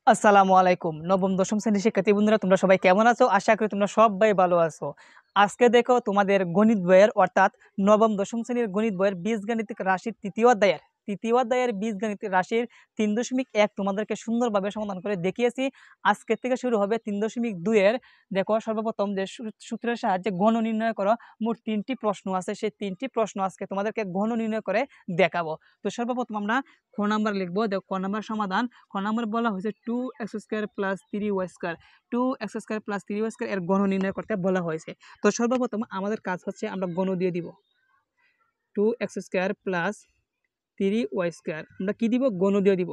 আসসালামু আলাইকুম। নবম দশম শ্রেণীর শিক্ষার্থী বন্ধুরা তোমরা সবাই কেমন আছো? আশা করি তোমরা সবাই ভালো আছো। আজকে দেখো তোমাদের গণিত বইয়ের অর্থাৎ নবম দশম শ্রেণীর গণিত বইয়ের বীজগাণিতিক রাশির তৃতীয় অধ্যায়ের বীজগাণিতিক রাশির ৩.১ তোমাদেরকে সুন্দরভাবে সমাধান করে দেখিয়েছি। আজকের থেকে শুরু হবে ৩.২ এর। দেখো সর্বপ্রথম যে সূত্রের সাহায্যে ঘন নির্ণয় করো, মোট ৩টি প্রশ্ন আছে। সেই ৩টি প্রশ্ন আজকে তোমাদেরকে ঘন নির্ণয় করে দেখাবো। তো সর্বপ্রথম আমরা খ নাম্বার লিখবো। দেখো ক নাম্বার সমাধান। খ নাম্বার বলা হয়েছে 2x² + 3y², 2x² + 3y² এর ঘন নির্ণয় করতে বলা হয়েছে। তো সর্বপ্রথম আমাদের কাজ হচ্ছে আমরা ঘন দিয়ে দিব। 2x² + 3y², আমরা কি দিব? ঘন দিয়ে দিব।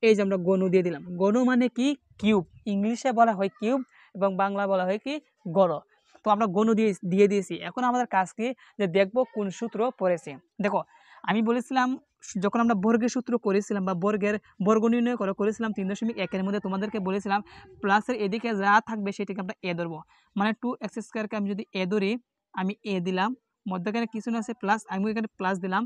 এই যে আমরা ঘন দিয়ে দিলাম। ঘন মানে কি? কিউব। ইংলিশে বলা হয় কিউব এবং বাংলা বলা হয় কি? গড়। তো আমরা ঘন দিয়ে দিয়েছি। এখন আমাদের কাজ কি? যে দেখব কোন সূত্র পড়েছে। দেখো আমি বলেছিলাম যখন আমরা বর্গের সূত্র করেছিলাম বা বর্গ নির্ণয় করেছিলাম 3.1 এর মধ্যে তোমাদেরকে বলেছিলাম প্লাসের এদিকে যা থাকবে সেটাকে আমরা এ ধরবো। মানে 2x² আমি যদি এ ধরি, আমি এ দিলাম, মধ্যখানে কিছু না আছে প্লাস, আমি এখানে প্লাস দিলাম।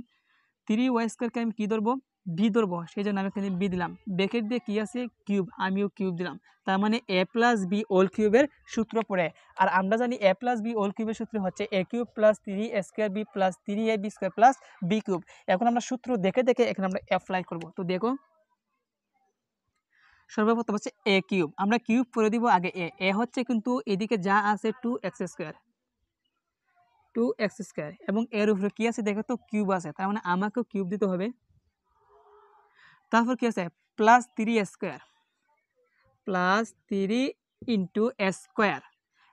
3y² আমি কী ধরবো? বি ধরবো, সেই জন্য আমি এখানে বি দিলাম। ব্র্যাকেট দিয়ে কী আছে? কিউব, আমিও কিউব দিলাম। তার মানে a + b হোল কিউবের সূত্র পড়ে। আর আমরা জানি a + b হোল কিউবের সূত্র হচ্ছে a³ + 3a² b + 3ab² + b³। এখন আমরা সূত্র দেখে দেখে এখানে আমরা অ্যাপ্লাই করব। তো দেখো সর্বপ্রথম হচ্ছে a³, আমরা কিউব করে দিব আগে। এ হচ্ছে কিন্তু এদিকে যা আছে 2x² এবং এর উপরে কি আছে দেখো তো? কিউব আছে, তার মানে আমাকেও কিউব দিতে হবে। তারপর কি আছে? +3a² +3 × a²,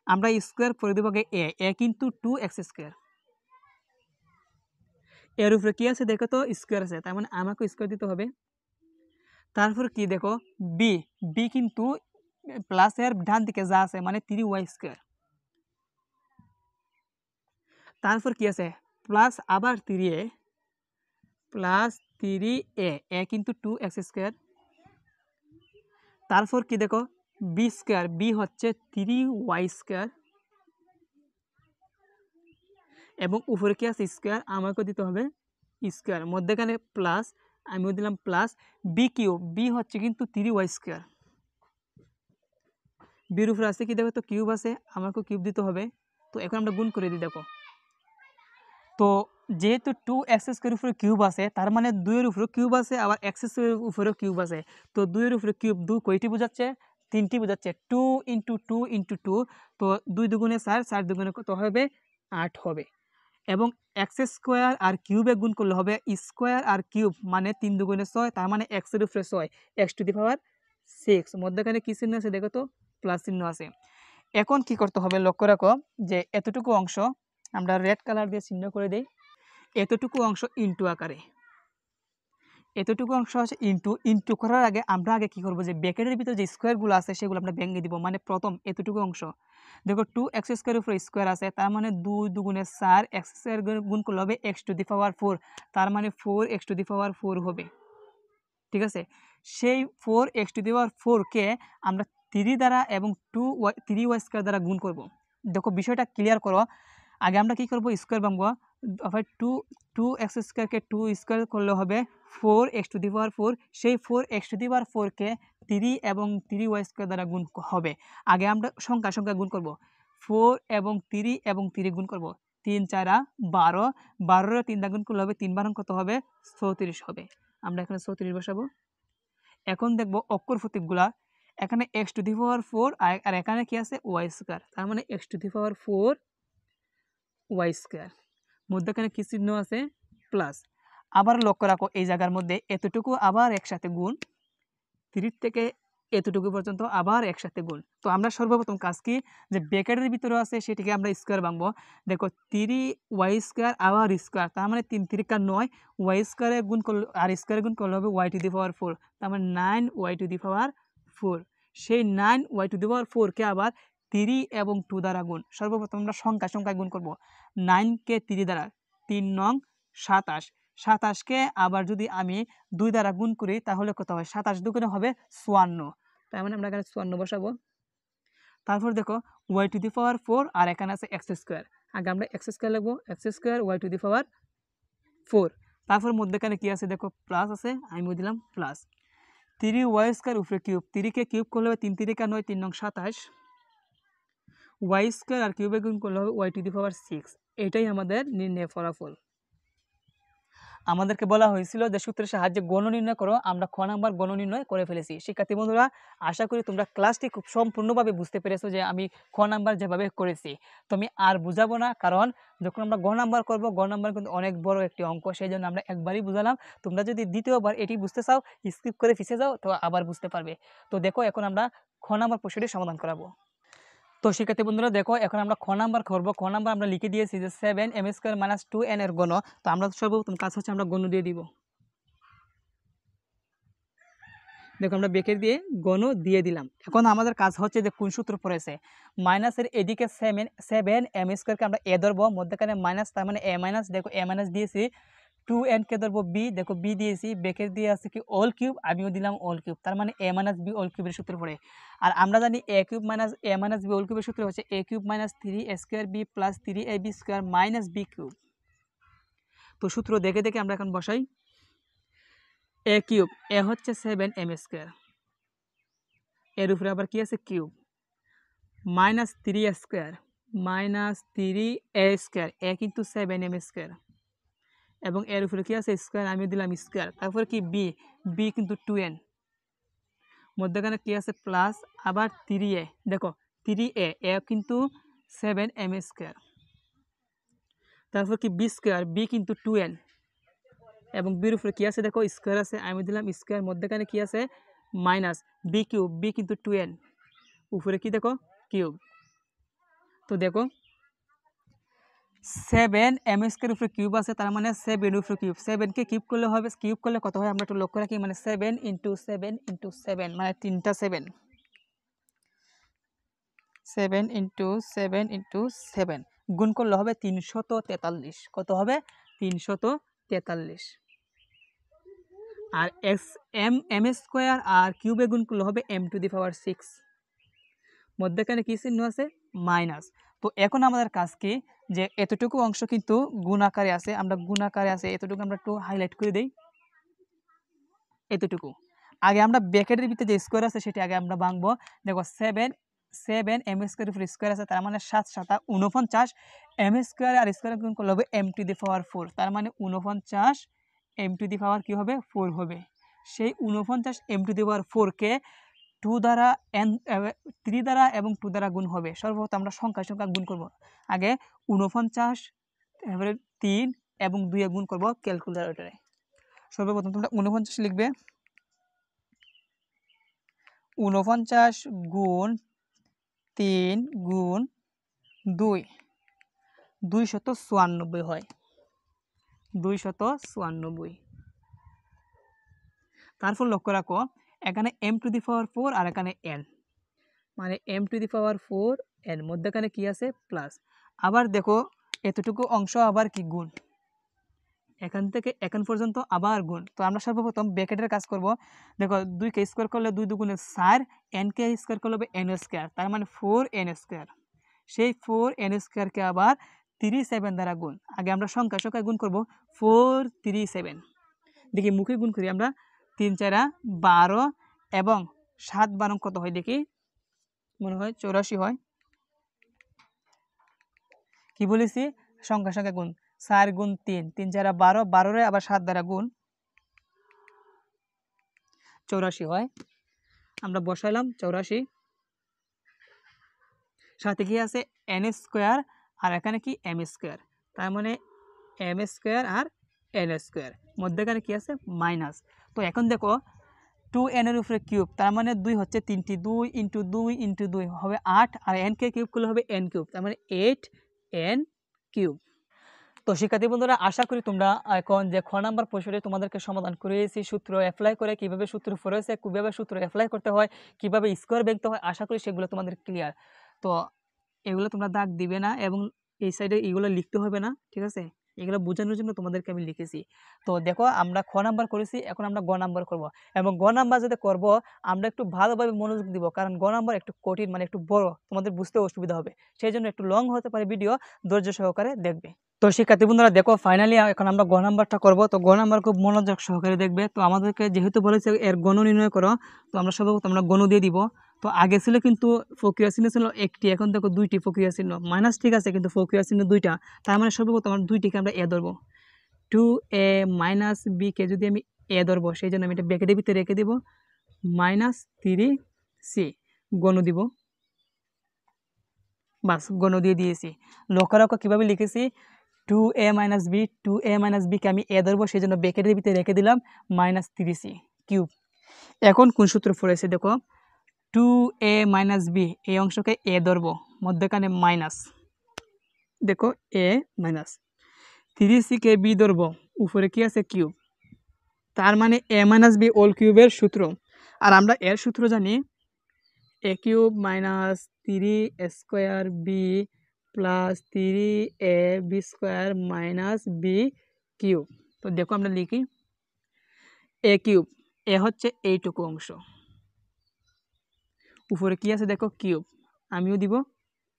আমরা স্কোয়ার করে দেবো আগে। এ কিন্তু 2x², এর উপরে কি আছে দেখো তো? স্কোয়ার আছে, তার মানে আমাকে স্কোয়ার দিতে হবে। তারপর কি দেখো? বি, বি কিন্তু প্লাসের ডান দিকে যা আছে মানে 3y²। তারপর কি আছে? প্লাস আবার 3a +3a, এ কিন্তু 2x²। তারপর কি দেখো? b², বি হচ্ছে 3y² এবং উপরে কি আছে? স্কোয়ার, আমাকে দিতে হবে স্কোয়ার। মধ্যেখানে প্লাস, আমিও দিলাম প্লাস। b³ বি হচ্ছে কিন্তু 3y², বির উপরে আছে কি দেখো তো? কিউব আছে, আমাকেও কিউব দিতে হবে। তো এখন আমরা গুণ করে দিই। দেখো তো যেহেতু 2x² উপরে কিউব আছে, তার মানে 2 এর উপরে কিউব আছে, আবার x² উপরেও কিউব আছে। তো 2 এর উপরে কিউব, 2 কয়টি বোঝাচ্ছে? 3টি বোঝাচ্ছে। 2 × 2 × 2, তো 2 দুগুণে 4, 4 দুগুণে কত হবে? 8 হবে। এবং x² আর কিউবে গুণ করলে হবে স্কোয়ার আর কিউব, মানে 3 দুগুণে 6, তার মানে x এর উপরে 6, x⁶। মধ্যখানে কি চিহ্ন আছে দেখো তো? প্লাস চিহ্ন আছে। এখন কি করতে হবে? লক্ষ্য রাখো যে এতটুকু অংশ আমরা রেড কালার দিয়ে চিহ্ন করে দিই। এতটুকু অংশ ইনটু আকারে, এতটুকু অংশ আছে ইনটু করার আগে আমরা আগে কি করব? যে ব্র্যাকেটের ভিতরে যে স্কোয়ারগুলো আছে সেগুলো আমরা ভেঙে দিব। মানে প্রথম এতটুকু অংশ দেখো 2x² উপরে স্কোয়ার আছে, তার মানে 2 দুগুণে 4, x² গুণ করলে হবে x⁴, তার মানে 4x⁴ হবে। ঠিক আছে, সেই 4x⁴ কে আমরা 3 দ্বারা এবং 3y² দ্বারা গুণ করব। দেখো বিষয়টা ক্লিয়ার করো। আগে আমরা কি করব? স্কোয়ার ভাঙবো। আবার 2x² কে 2 স্কোয়ার করলে হবে 4x⁴, সেই 4x⁴ কে 3 এবং 3y² দ্বারা গুণ হবে। আগে আমরা সংখ্যা গুণ করব। 4 এবং 3 এবং 3 গুণ করব। 3 × 4 = 12, 12 3 দ্বারা গুণ করলে হবে 3 12 কত হবে? 34 হবে। আমরা এখানে 34 বসাবো। এখন দেখব অক্ষর প্রতীকগুলা। এখানে x⁴ আর এখানে কি আছে? y², তার মানে x⁴ y², মধ্যখানে কি চিহ্ন আছে? প্লাস। আবার লক্ষ্য রাখো এই জায়গার মধ্যে এতটুকু আবার একসাথে গুণ, 3 থেকে এতটুকু পর্যন্ত আবার একসাথে গুণ। তো আমরা সর্বপ্রথম কাজ কি? যে ব্র্যাকেটের ভিতরে আছে সেটিকে আমরা স্কোয়ার ভাঙবো। দেখো 3y² আবার স্কোয়ার, তার মানে 3 3 = 9, y² গুণ করলে আর স্কোয়ারে গুণ করলে হবে y⁴, তার মানে 9y⁴। সেই 9y⁴ কে আবার 3 এবং 2 দ্বারা গুণ। সর্বপ্রথম আমরা সংখ্যায় গুণ করব। 9 কে 3 দ্বারা, 3 নং 27, 27 কে আবার যদি আমি 2 দ্বারা গুণ করি তাহলে কত হয়? 27 দুগুণে হবে 54, তার মানে আমরা এখানে 54 বসাবো। তারপর দেখো y⁴ আর এখানে আছে x², আগে আমরা x² লিখবো। x² y⁴, তারপর মধ্যখানে কি আছে দেখো? প্লাস আছে, আমি দিলাম প্লাস। 3y² উপরে কিউব, 3 কে কিউব করলে হবে 3 × 3 = 9, 3 × 27, y² আর কিউবে গুণ করলে হবে y⁶। এটাই আমাদের নির্ণয় ফলাফল। আমাদেরকে বলা হয়েছিল যে সূত্রের সাহায্যে গণ নির্ণয় করো, আমরা খ নাম্বার গণ নির্ণয় করে ফেলেছি। শিক্ষার্থী বন্ধুরা, আশা করি তোমরা ক্লাসটি খুব সম্পূর্ণভাবে বুঝতে পেরেছো যে আমি খ নাম্বার যেভাবে করেছি। তো আমি আর বুঝাবো না, কারণ যখন আমরা গ নাম্বার করবো, গ নাম্বার কিন্তু অনেক বড় একটি অঙ্ক, সেই জন্য আমরা একবারই বুঝালাম। তোমরা যদি দ্বিতীয়বার এটি বুঝতে চাও, স্কিপ করে পিছিয়ে যাও, তো আবার বুঝতে পারবে। তো দেখো, এখন আমরা খ নাম্বার প্রশ্নটি সমাধান করাবো। তো শিক্ষার্থী বন্ধুরা দেখো, এখন আমরা খ নাম্বার করবো। খ নাম্বার আমরা লিখে দিয়েছি যে 7m² - 2n এর গণ। তো আমরা সর্বপ্রথম কাজ হচ্ছে আমরা গণ দিয়ে দিব। দেখো, আমরা ব্রেকেট দিয়ে গণ দিয়ে দিলাম। এখন আমাদের কাজ হচ্ছে যে কোন সূত্র পড়েছে, মাইনাসের এদিকে 7m² আমরা এ ধরবো, মধ্যখানে মাইনাস, তার মানে a-, দেখো a- দিয়েছি। 2n কে ধরবো b, দেখো b দিয়েছি, ব্রেকেট দিয়ে আছে কি অল কিউব, আমিও দিলাম অল কিউব, তার মানে a - b অল কিউবের সূত্র পড়ে। আর আমরা জানি a³ - a - b অল কিউবের সূত্র হচ্ছে a³ - 3a² b + 3ab² - b³। তো সূত্র দেখে দেখে আমরা এখন বসাই। a³ a হচ্ছে 7m², এর উপরে আবার কি আছে কিউব, -3a² -3a², a কিন্তু 7m², এবং এর উপরে কি আছে স্কয়ার, আমি দিলাম স্কয়ার। তারপরে কি b, b কিন্তু 2n, মধ্যখানে কি আছে প্লাস, আবার 3a, দেখো 3a, a কিন্তু 7m², তারপর কি b², b কিন্তু 2n, এবং বির উপরে কি আছে দেখো স্কয়ার আছে, আমি দিলাম স্কয়ার, মধ্যখানে কি আছে মাইনাস b³, b কিন্তু 2n, উপরে কি দেখো কিউব। তো দেখো 7m² উপরে কিউব আছে, তার মানে 7 উপরে কিউব, 7 কে কিউব করলে হবে, কিউব করলে কত হয় আমরা একটু লক্ষ্য রাখি, মানে 7 × 7 × 7, মানে 3টা 7, 7 × 7 × 7 গুণ করলে হবে 343। কত হবে? 343। আর m² আর কিউবে গুণ করলে হবে m⁶। মধ্যখানে কি চিহ্ন আছে? মাইনাস। তো এখন আমাদের কাজ কি, যে এতটুকু অংশ কিন্তু গুণ আকারে আছে, আমরা গুণ আকারে আছে এতটুকু আমরা একটু হাইলাইট করে দেই। এতটুকু আগে আমরা ব্র্যাকেটের ভিতরে যে স্কয়ার আছে সেটি আগে আমরা ভাঙবো। দেখো 7m² উপর স্কয়ার আছে, তার মানে 7 × 7 = 49, m² আর স্কয়ার গুণ করলে হবে m⁴, তার মানে 49 m⁴ কি হবে 4 হবে। সেই 49 m⁴ কে 2 দ্বারা 3 দ্বারা এবং 2 দ্বারা গুণ হবে। সর্বপ্রথম আমরা সংখ্যায় গুণ করব। আগে 49, এবারে 3 এবং 2 এ গুণ করব ক্যালকুলেটরে। সর্বপ্রথম তোমরা 49 লিখবে, 49 গুণ 3 গুণ 2, 294 হয়, 294। তারপর লক্ষ্য রাখো এখানে m⁴ আর এখানে n, মানে m⁴ n, মধ্যখানে কি আছে প্লাস। আবার দেখো এতটুকু অংশ আবার কি গুণ, এখান থেকে এখান পর্যন্ত আবার গুণ। তো আমরা সর্বপ্রথম ব্র্যাকেটের কাজ করব। দেখো 2 কে স্কয়ার করলে 2 দুগুণে 4, n কে স্কয়ার করলে হবে n², তার মানে 4n²। সেই 4n² কে আবার 37 দ্বারা গুণ। আগে আমরা সংখ্যায় গুণ করব, 437। দেখি মুখে গুণ করি আমরা, 3 × 4 = 12, এবং 7 × 12 কত হয় দেখি, মনে হয় 84 হয়। কি বলেছি? সংখ্যায় গুণ, 4 গুণ 3, 3 × 4 = 12, 12 আবার 7 দ্বারা গুণ, 84 হয়। আমরা বসাইলাম 84, সাথে কি আছে n² আর এখানে কি m², তার মানে m² আর n², মধ্যখানে কি আছে মাইনাস। তো এখন দেখো 2n এর উপরে কিউব, তার মানে 2 হচ্ছে 3টি, 2 × 2 × 2 হবে 8, আর n কে কিউব করলে হবে n³, তার মানে 8n³। তো শিক্ষার্থী বন্ধুরা, আশা করি তোমরা এখন যে খ নাম্বার প্রশ্নটি তোমাদেরকে সমাধান করেছি, সূত্র অ্যাপ্লাই করে কিভাবে সূত্র পড়েছে, কিভাবে সূত্র অ্যাপ্লাই করতে হয়, কিভাবে স্কোয়ার ভাঙতে হয়, আশা করি সেগুলো তোমাদের ক্লিয়ার। তো এগুলো তোমরা দাগ দিবে না, এবং এই সাইডে এগুলো লিখতে হবে না, ঠিক আছে? এগুলো বোঝানোর জন্য তোমাদেরকে আমি লিখেছি। তো দেখো আমরা খ নাম্বার করেছি, এখন আমরা গ নাম্বার করব, এবং গ নাম্বার যদি করব আমরা একটু ভালোভাবে মনোযোগ দিব, কারণ গ নাম্বার একটু কঠিন, মানে একটু বড়, তোমাদের বুঝতে অসুবিধা হবে, সেই জন্য একটু লং হতে পারে ভিডিও, ধৈর্য সহকারে দেখবে। তো শিক্ষার্থী বন্ধুরা দেখো ফাইনালি এখন আমরা গ নাম্বারটা করব। তো গ নাম্বার খুব মনোযোগ সহকারে দেখবে। তো আমাদেরকে যেহেতু বলেছে এর গণ নির্ণয় করো, তো আমরা সর্বপ্রথম আমরা গণ দিয়ে দিব। তো আগে ছিল কিন্তু প্রক্রিয়া চিহ্ন ছিল একটি, এখন দেখো দুইটি প্রক্রিয়া চিহ্ন, মাইনাস ঠিক আছে কিন্তু প্রক্রিয়া চিহ্ন দুইটা, তার মানে সর্বপ্রথম আমরা দুইটিকে আমরা এ ধরবো। 2a মাইনাস বিকে যদি আমি এ ধরবো, সেই জন্য আমি এটা ব্র্যাকেটের ভিতরে রেখে দিব, মাইনাস 3c গণ দিব, বাস গণ দিয়ে দিয়েছি। লক্ষ্য রাখো কীভাবে লিখেছি, 2a minus B, 2a minus বিকে আমি এ ধরবো, সেই জন্য ব্র্যাকেটের ভিতরে রেখে দিলাম মাইনাস 3c কিউব। এখন কোন সূত্র পড়েছে দেখো, 2a মাইনাস বি এই অংশকে এ ধরবো, মধ্যখানে মাইনাস, দেখো এ মাইনাস 3cকে বি ধরবো, উপরে কি আছে কিউব, তার মানে এ মাইনাস বি হোল কিউবের সূত্র। আর আমরা এর সূত্র জানি, a cube minus 3 square b plus 3a b square minus B cube. তো দেখো আমরা লিখি এ কিউব, এ হচ্ছে এইটুকু অংশ, উপরে কি আছে দেখো কিউব, আমিও দিব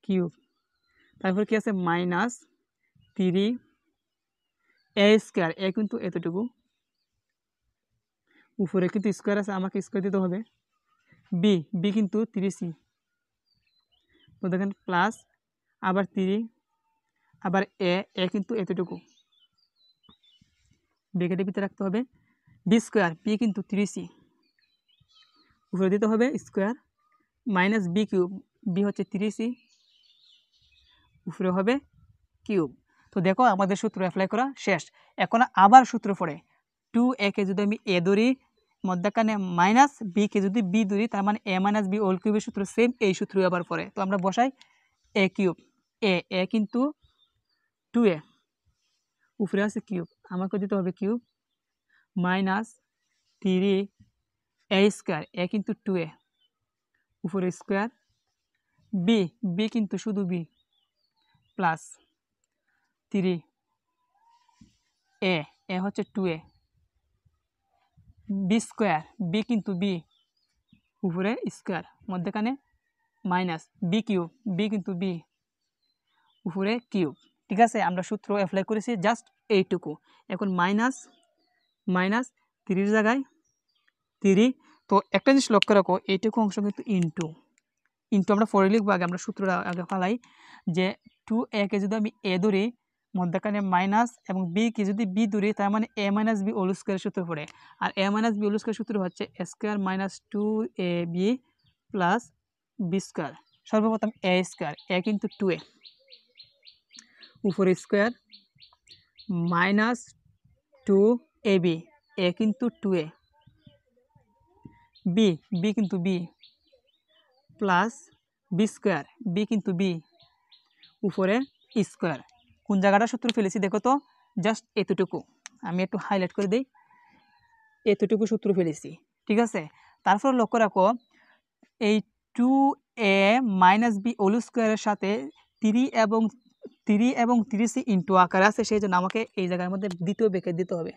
কিউব, তারপর কি আছে মাইনাস 3a স্কোয়ার, এ কিন্তু এতটুকু, উপরে কিন্তু স্কোয়ার আছে, আমাকে স্কোয়ার দিতে হবে, বি বি কিন্তু 3c, তো দেখেন প্লাস আবার 3, আবার এ কিন্তু এতটুকু, ব্র্যাকেটের ভিতরে রাখতে হবে, বি স্কোয়ার, বি কিন্তু 3c, উপরে দিতে হবে square, minus B cube, B হচ্ছে 3c, উপরে হবে কিউব। তো দেখো আমাদের সূত্র অ্যাপ্লাই করা শেষ। এখন আবার সূত্র পড়ে, 2a-কে যদি আমি এ ধরি, মধ্যখানে মাইনাস বিকে যদি বি ধরি, তার মানে এ মাইনাস বি হোল কিউবের সূত্র সেম, এই সূত্রই আবার পড়ে। তো আমরা বসাই এ কিউব, এ কিন্তু 2a, উপরে আছে কিউব, আমাকে দিতে হবে কিউব, মাইনাস 3a স্কোয়ার, এ কিন্তু 2a, উপরে স্কোয়ার, বি বি কিন্তু শুধু বি, প্লাস 3 এ হচ্ছে 2a, বি স্কোয়ার, বি কিন্তু বি, উপরে স্কোয়ার, মধ্যখানে মাইনাস বি কিউব, বি কিন্তু বি, উপরে কিউব। ঠিক আছে, আমরা সূত্র অ্যাপ্লাই করেছি জাস্ট এইটুকু। এখন মাইনাস মাইনাস 3 জায়গায় 3, তো একটা জিনিস লক্ষ্য রাখো, এইটুকু অংশ কিন্তু ইন্টু ইন্টু আমরা পরে লিখবো, আগে আমরা সূত্রটা আগে ফালাই, যে 2a-কে যদি আমি এ ধরি, মধ্যখানে মাইনাস, এবং বিকে যদি বি ধরি, তার মানে এ মাইনাস বি হোল স্কোয়ারের সূত্র পড়ে। আর A minus B whole square সূত্র হচ্ছে square minus 2ab plus B square. সর্বপ্রথম এ স্কোয়ার, এ কিন্তু 2a, উপরে স্কোয়ার, মাইনাস 2ab, এ কিন্তু 2a, বি বি কিন্তু B, plus B square, B কিন্তু বি, উপরে স্কোয়ার। কোন জায়গাটা সূত্র ফেলেছি দেখো তো, জাস্ট এতটুকু, আমি একটু হাইলাইট করে দিই, এতটুকু সূত্র ফেলেছি। ঠিক আছে, তারপর লক্ষ্য রাখো, এই 2a মাইনাস বি হোল স্কোয়ারের সাথে 3 এবং 3c ইন্টু আকারে আছে, সেই জন্য আমাকে এই জায়গার মধ্যে দ্বিতীয় ব্র্যাকেট দিতে হবে,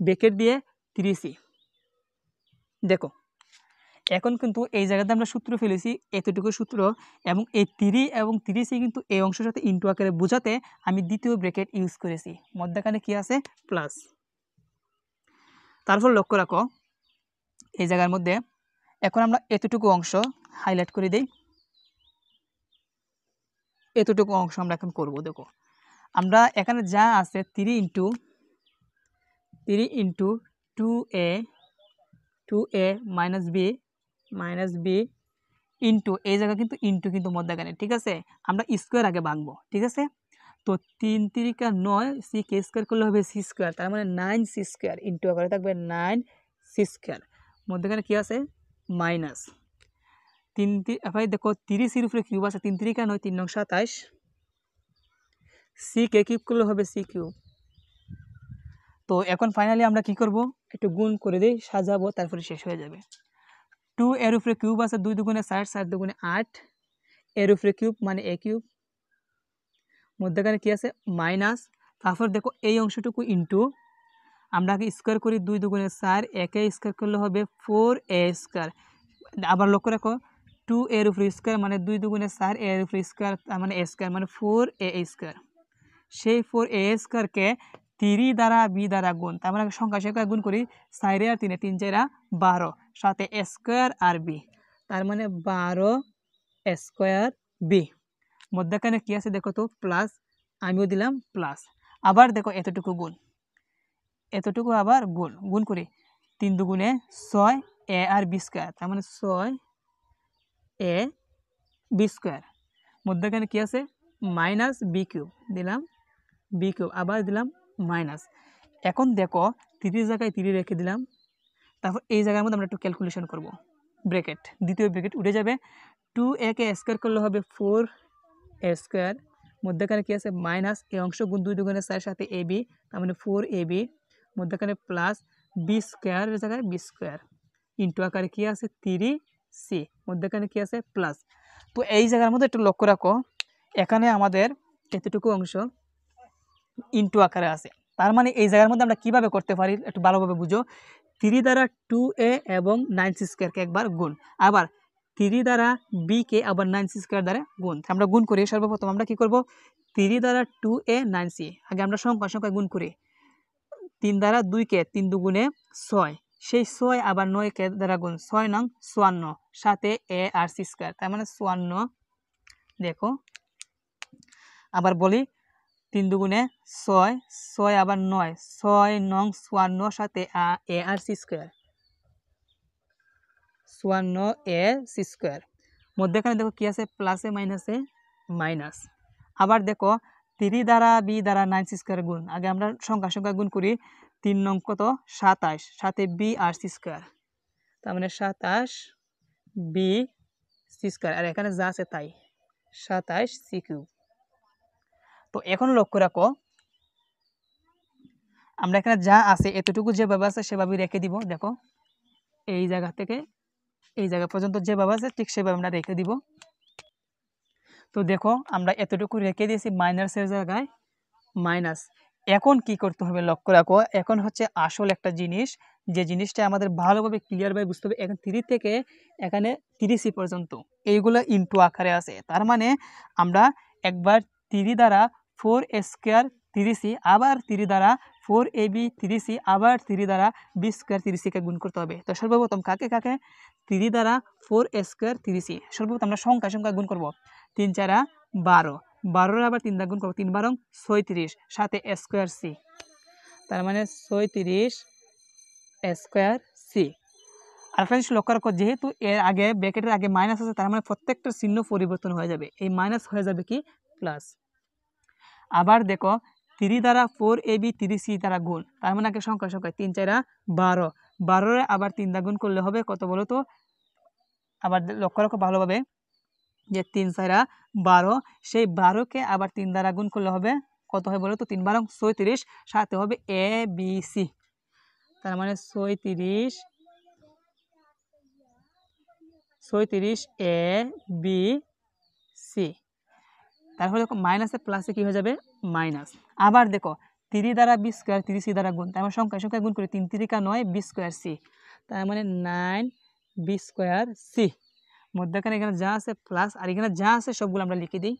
ব্র্যাকেট দিয়ে 3c। দেখো এখন কিন্তু এই জায়গাতে আমরা সূত্র ফেলেছি এতটুকু সূত্র, এবং এই 3 এবং 3c কিন্তু এই অংশের সাথে ইন্টু আকারে বোঝাতে আমি দ্বিতীয় ব্র্যাকেট ইউজ করেছি, মধ্যখানে কি আছে প্লাস। তারপর লক্ষ্য রাখো এই জায়গার মধ্যে, এখন আমরা এতটুকু অংশ হাইলাইট করে দেই, এতটুকু অংশ আমরা এখন করব। দেখো আমরা এখানে যা আছে 3 into 2a minus B into, এই জায়গা কিন্তু ইন্টু কিন্তু মধ্যখানে, ঠিক আছে, আমরা স্কোয়ার আগে ভাঙবো। ঠিক আছে, তো 3 3 9, c কে স্কোয়ার করলে হবে c স্কোয়ার, তার মানে 9c স্কোয়ার, ইন্টু আকারে থাকবে 9c স্কোয়ার, মধ্যখানে কি আছে মাইনাস 3 ভাই দেখো 30 উপরে কিউব আছে, 3 3 9, 3 9 27, c কে কিউব করলে হবে c কিউব। তো এখন ফাইনালি আমরা কি করব, একটু গুণ করে দিই, সাজাবো, তারপরে শেষ হয়ে যাবে। 2 এর উপরে কিউব আছে, 2 দুগুণে 60, 60 দুগুণে 8, এর উপরে কিউব মানে এ কিউব, মধ্যখানে কি আছে মাইনাস, তারপর দেখো এই অংশটুকু ইন্টু, আমরা আগে স্কোয়ার করি, 2 দুগুণে 4, একে স্কোয়ার করলে হবে 4a স্কোয়ার। আবার লক্ষ্য রাখো 2 এর উপরে স্কোয়ার মানে 2 দুগুণে 4, এর উপরে স্কোয়ার তার মানে a স্কোয়ার মানে 4a স্কোয়ার। সেই 4a² 3 দ্বারা বি দ্বারা গুণ, তার মানে সংখ্যা সংখ্যা গুণ করি, 4 আর 3 3 4 12, সাথে a স্কোয়ার আর বি, তার মানে 12 স্কোয়ার বি। মধ্যখানে কি আছে দেখো তো, প্লাস, আমিও দিলাম প্লাস। আবার দেখো এতটুকু গুণ, এতটুকু আবার গুণ, গুণ করি, 3 দুগুণে 6 a আর বি স্কোয়ার, তার মানে 6 a বি স্কোয়ার। মধ্যখানে কি আছে, মাইনাস বি কিউব, দিলাম বি কিউব, আবার দিলাম মাইনাস। এখন দেখো 3 জায়গায় 3 রেখে দিলাম, তারপর এই জায়গার মধ্যে আমরা একটু ক্যালকুলেশন করব। ব্র্যাকেট, দ্বিতীয় ব্র্যাকেট উঠে যাবে, 2a কে স্কোয়ার করলে হবে 4a স্কোয়ার, মধ্যখানে কি আছে মাইনাস, এই অংশ গুণ 2 দুগুণে 4, সাথে এ বি, তার মানে 4ab, মধ্যখানে প্লাস বি স্কোয়ারের জায়গায় বি স্কোয়ার, ইন্টু আকারে কি আছে 3c, মধ্যখানে কি আছে প্লাস। তো এই জায়গার মধ্যে একটু লক্ষ্য রাখো, এখানে আমাদের এতটুকু অংশ ইন্টু আকারে আছে, তার মানে এই জায়গার মধ্যে আমরা কিভাবে করতে পারি একটু ভালোভাবে বুঝো। 3 দ্বারা 2a এবং 9c স্কোয়ারকে একবার গুণ, আবার 3 দ্বারা b কে আবার 9c স্কোয়ার দ্বারা গুণ, আমরা গুণ করি। সর্বপ্রথম আমরা কি করব, 3 দ্বারা 2a 9c, আগে আমরা সংখ্যা সংখ্যা গুণ করি। 3 দ্বারা 2 কে 3 দুগুণে 6, সেই 6 আবার 9 কে দ্বারা গুণ, 6 নং 54, সাথে a আর c স্কোয়ার, তার মানে 54। দেখো আবার বলি, 3 দুগুণে 6, 6 আবার 9, 6 নং 54, সাথে a আর c square, 54a c square. মধ্যখানে দেখো কি আছে, প্লাসে মাইনাসে মাইনাস। আবার দেখো 3 দ্বারা b দ্বারা 9c স্কোয়ার গুণ, আগে আমরা সংখ্যা সংখ্যা গুণ করি। 3 নং কত 27, সাথে b আর c স্কোয়ার, তার মানে 27 b c স্কোয়ার, আর এখানে যা আছে তাই 27 c কিউব। তো এখন লক্ষ্য রাখো, আমরা এখানে যা আছে এতটুকু যেভাবে আছে সেভাবেই রেখে দিব। দেখো এই জায়গা থেকে এই জায়গা পর্যন্ত যেভাবে আছে ঠিক সেভাবে আমরা রেখে দিব। তো দেখো আমরা এতটুকু রেখে দিয়েছি মাইনাসের জায়গায় মাইনাস। এখন কি করতে হবে লক্ষ্য রাখো, এখন হচ্ছে আসল একটা জিনিস, যে জিনিসটা আমাদের ভালোভাবে ক্লিয়ারভাবে বুঝতে হবে। এখন 3 থেকে এখানে 30 পর্যন্ত এইগুলো ইনটু আকারে আছে, তার মানে আমরা একবার 3 দ্বারা 4a স্কোয়ার 30c, আবার 3 দ্বারা 4ab 30c, আবার 3 দ্বারা b স্কোয়ার 30c কে গুণ করতে হবে। তো সর্বপ্রথম কাকে কাকে, 3 দ্বারা 4a স্কোয়ার 30c, সর্বপ্রথম আমরা সংখ্যা সংখ্যা গুণ করব। 3 4 12, 12 আবার 3 দ্বারা গুণ করব, 3 12 36, সাথে a স্কোয়ার c, তার মানে 36 a স্কোয়ার c। আর একটা জিনিস লক্ষ্য রাখো, যেহেতু এর আগে ব্র্যাকেটের আগে মাইনাস আছে, তার মানে প্রত্যেকটা চিহ্ন পরিবর্তন হয়ে যাবে, এই মাইনাস হয়ে যাবে কি প্লাস। আবার দেখো 3 দ্বারা 4ab 30c দ্বারা গুণ, তার মানে আগে সংখ্যা সংখ্যা 3 4 12, 12 আবার 3 দ্বারা গুণ করলে হবে কত বলো তো, আবার লক্ষ্য রাখো ভালোভাবে, যে 3 4 12, সেই 12কে আবার 3 দ্বারা গুণ করলে হবে কত হয় বলো তো, 3 12 36, সাথে হবে a b c, তার মানে 36 a b c। তারপরে দেখো মাইনাসে প্লাসে কি হয়ে যাবে মাইনাস। আবার দেখো 3 দ্বারা b স্কোয়ার 30c দ্বারা গুণ, তার মানে সংখ্যা সংখ্যা গুণ করে 3 3 9 b স্কোয়ার c, তার মানে 9 b স্কোয়ার c। মধ্যখানে এখানে যা আছে প্লাস, আর এখানে যা আছে সবগুলো আমরা লিখে দিই।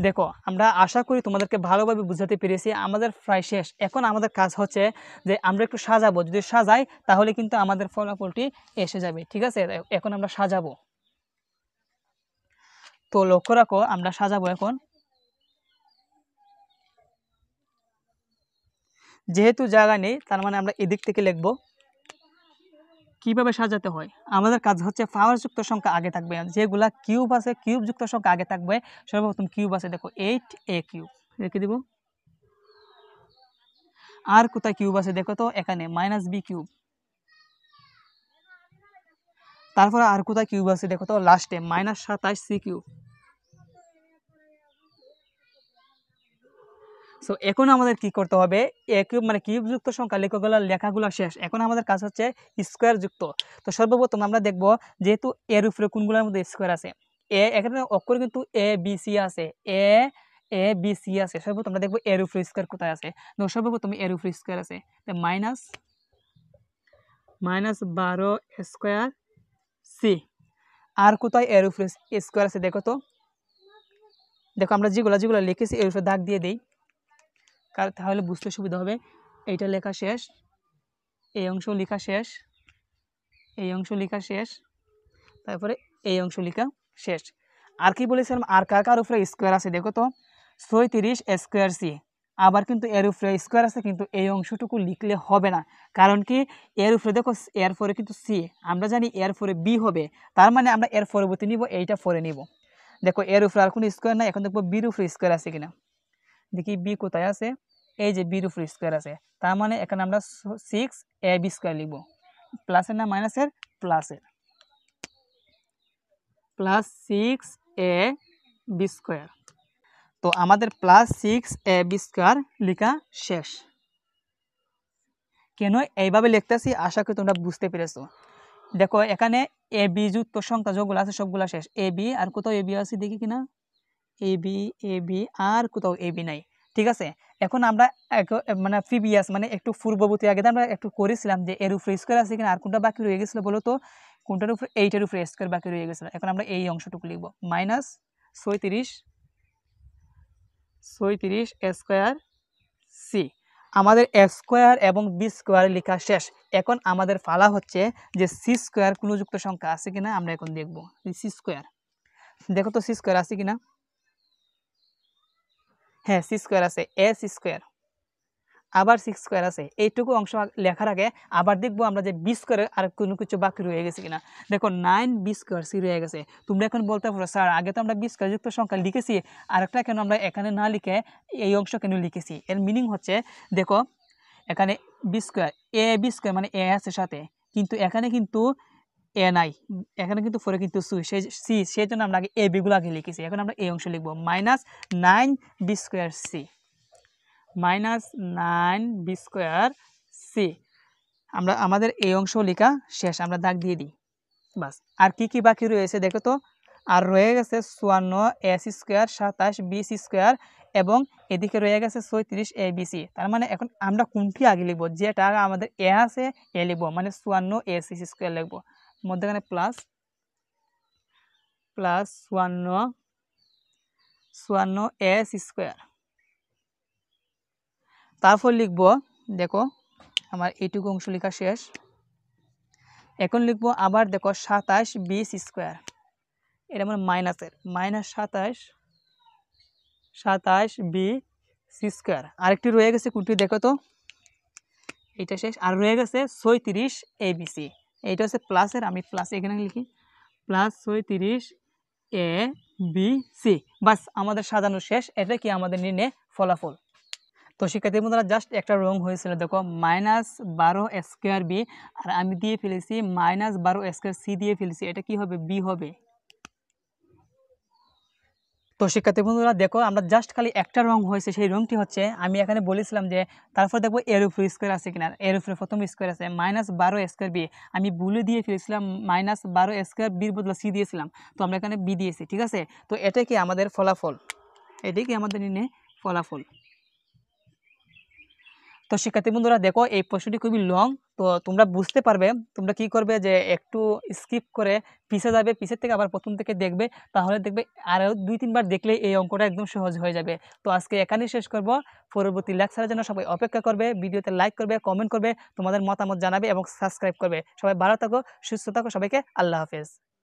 দেখো আমরা আশা করি তোমাদেরকে ভালোভাবে বুঝাতে পেরেছি, আমাদের প্রায় শেষ। এখন আমাদের কাজ হচ্ছে যে আমরা একটু সাজাবো, যদি সাজাই তাহলে কিন্তু আমাদের ফলাফলটি এসে যাবে। ঠিক আছে, এখন আমরা সাজাবো। তো লক্ষ্য রাখো আমরা সাজাবো এখন। যেহেতু জায়গা নেই, তার মানে আমরা এদিক থেকে লিখবো। কিভাবে সাজাতে হয়, আমাদের কাজ হচ্ছে পাওয়ারযুক্ত সংখ্যা আগে থাকবে, যেগুলা কিউব আছে কিউবযুক্ত সংখ্যা আগে থাকবে। সর্বপ্রথম কিউব আছে, দেখো 8a কিউব রেখে দিব। আর কোথায় কিউব আছে দেখো তো, এখানে -b কিউব। তারপরে আর কোথায় কিউব আছে দেখো তো, লাস্টে -27c কিউব। সো এখন আমাদের কি করতে হবে, এ কিউব মানে কিউবযুক্ত সংখ্যা লেখাগুলো শেষ। এখন আমাদের কাজ হচ্ছে স্কোয়ার যুক্ত। তো সর্বপ্রথম আমরা দেখব, যেহেতু এর উপরে কোনগুলোর মধ্যে স্কোয়ার আছে, এখানে অক্ষর কিন্তু a b c আছে, a b c আছে। সর্বপ্রথম আমরা দেখব এর উপরে স্কোয়ার কোথায় আছে। সর্বপ্রথম এর উপরে স্কোয়ার আছে, -12 স্কোয়ার c। আর কোথায় এর উপরে স্কোয়ার আছে দেখো তো, দেখো আমরা যেগুলো যেগুলো লিখেছি এর উপরে দাগ দিয়ে দিই, কারণ তাহলে বুঝতে সুবিধা হবে। এইটা লেখা শেষ, এই অংশ লেখা শেষ, এই অংশ লেখা শেষ, তারপরে এই অংশ লেখা শেষ। আর কি বলেছিলাম, আর কার কার উপরে স্কোয়ার আছে দেখো তো, 36 স্কোয়ার সি। আবার কিন্তু এর উপরে স্কোয়ার আছে, কিন্তু এই অংশটুকু লিখলে হবে না, কারণ কি এর উপরে দেখো এর পরে কিন্তু সি, আমরা জানি এর পরে বি হবে, তার মানে আমরা এর পরবর্তী নিব, এইটা পরে নিব। দেখো এর উপরে আর কোনো স্কোয়ার নাই, এখন দেখবো বির উপরে স্কোয়ার আছে কিনা, দেখি বি কোথায় আছে, এই যে বির উপরে স্কোয়ার আছে, তার মানে এখানে আমরা 6ab স্কোয়ার লিখব, প্লাসের না মাইনাসের, প্লাসের, প্লাস 6ab স্কোয়ার। তো আমাদের প্লাস 6ab স্কোয়ার লেখা শেষ। কেন এইভাবে লিখতেছি আশা করি তোমরা বুঝতে পেরেছো। দেখো এখানে এ বি যুক্ত সংখ্যা যেগুলো আছে সবগুলো শেষ, এ বি আর কোথাও এ বি আছে দেখি কিনা, এ বি আর কোথাও এ বি নাই, ঠিক আছে। এখন আমরা মানে প্রিভিয়াস মানে একটু পূর্ববর্তী আগে আমরা একটু করেছিলাম যে এর উপরে স্কোয়ার আছে কিনা, আর কোনটা বাকি রয়ে গেছিলো বলো তো, কোনটার উপরে, এইটার উপরে স্কোয়ার বাকি রয়ে গেছিলো। এখন আমরা এই অংশটুকু লিখবো, মাইনাস 36 স্কোয়ার সি। আমাদের এ স্কোয়ার এবং বি স্কোয়ার লেখা শেষ। এখন আমাদের ফালা হচ্ছে যে সি স্কোয়ার কোনো যুক্ত সংখ্যা আছে কিনা আমরা এখন দেখবো। সি স্কোয়ার, দেখো তো সি স্কোয়ার আছে কিনা, হ্যাঁ সি স্কোয়ার আছে, এ সি স্কোয়ার, আবার 6 স্কোয়ার আছে। এইটুকু অংশ লেখার আগে আবার দেখবো আমরা যে বি স্কোয়ারের আর কোনো কিছু বাকি রয়ে গেছে কিনা। দেখো 9b স্কোয়ার সি রয়ে গেছে। তোমরা এখন বলতে পারো স্যার আগে তো আমরা বি স্কোয়ার যুক্ত সংখ্যা লিখেছি, আরেকটা কেন আমরা এখানে না লিখে এই অংশ কেন লিখেছি? এর মিনিং হচ্ছে দেখো এখানে B square, A B square মানে এ আছে সাথে, কিন্তু এখানে কিন্তু এ নাই, এখানে কিন্তু পরে কিন্তু সি, সেই জন্য আমরা আগে এ বিগুলো আগে লিখেছি। এখন আমরা এই অংশ লিখবো, minus 9b square C, minus 9b square C. আমরা আমাদের এই অংশ লেখা শেষ, আমরা দাগ দিয়ে দিই বাস। আর কি কি বাকি রয়েছে দেখো তো, আর রয়ে গেছে 54 C square, 27 B C square এবং এদিকে রয়ে গেছে 36 এ বি সি। তার মানে এখন আমরা কোনটি আগে লিখবো, যেটা আমাদের এ আছে এ লিখবো, মানে 54 এ সি স্কোয়ার লিখবো, মধ্যখানে plus, plus 54 A C square. তারপর লিখব, দেখো আমার এইটুকু অংশ লেখা শেষ। এখন লিখবো আবার দেখো 27 বি সি স্কোয়ার, এটা মানে মাইনাসের, মাইনাস 27 বি সি স্কোয়ার। আরেকটি রয়ে গেছে কোনটি দেখো তো, এইটা শেষ। আর রয়ে গেছে 36 এ বি সি, এইটা হচ্ছে প্লাসের, আমি প্লাস এখানে লিখি, প্লাস 36 এ বি সি। বাস আমাদের সাজানো শেষ। এটা কি আমাদের নির্ণয় ফলাফল। তো শিক্ষার্থী বন্ধুরা জাস্ট একটা রং হয়েছিল, দেখো -12 স্কোয়ার বি, আর আমি দিয়ে ফেলেছি -12 স্কোয়ার সি দিয়ে ফেলেছি, এটা কি হবে, বি হবে। তো শিক্ষার্থী বন্ধুরা দেখো আমরা জাস্ট খালি একটা রং হয়েছে, সেই রংটি হচ্ছে আমি এখানে বলেছিলাম যে তারপর দেখবো এর উপরে স্কোয়ার আছে কিনা, এর উপরে প্রথম স্কোয়ার আছে, -12 স্কোয়ার বি, আমি ভুলে দিয়ে ফেলেছিলাম -12 স্কোয়ার বির বদলে সি দিয়েছিলাম, তো আমরা এখানে বি দিয়েছি, ঠিক আছে। তো এটাই কি আমাদের ফলাফল, এটাই কি আমাদের নির্ণয় ফলাফল। তো শিক্ষার্থী বন্ধুরা দেখো এই প্রশ্নটি খুবই লং, তো তোমরা বুঝতে পারবে, তোমরা কি করবে যে একটু স্কিপ করে পিছে যাবে, পিছের থেকে আবার প্রথম থেকে দেখবে, তাহলে দেখবে আরও 2-3 বার দেখলে এই অঙ্কটা একদম সহজ হয়ে যাবে। তো আজকে এখানেই শেষ করব, পরবর্তী লেকচারের জন্য সবাই অপেক্ষা করবে, ভিডিওতে লাইক করবে, কমেন্ট করবে, তোমাদের মতামত জানাবে এবং সাবস্ক্রাইব করবে। সবাই ভালো থাকো, সুস্থ থাকো, সবাইকে আল্লাহ হাফেজ।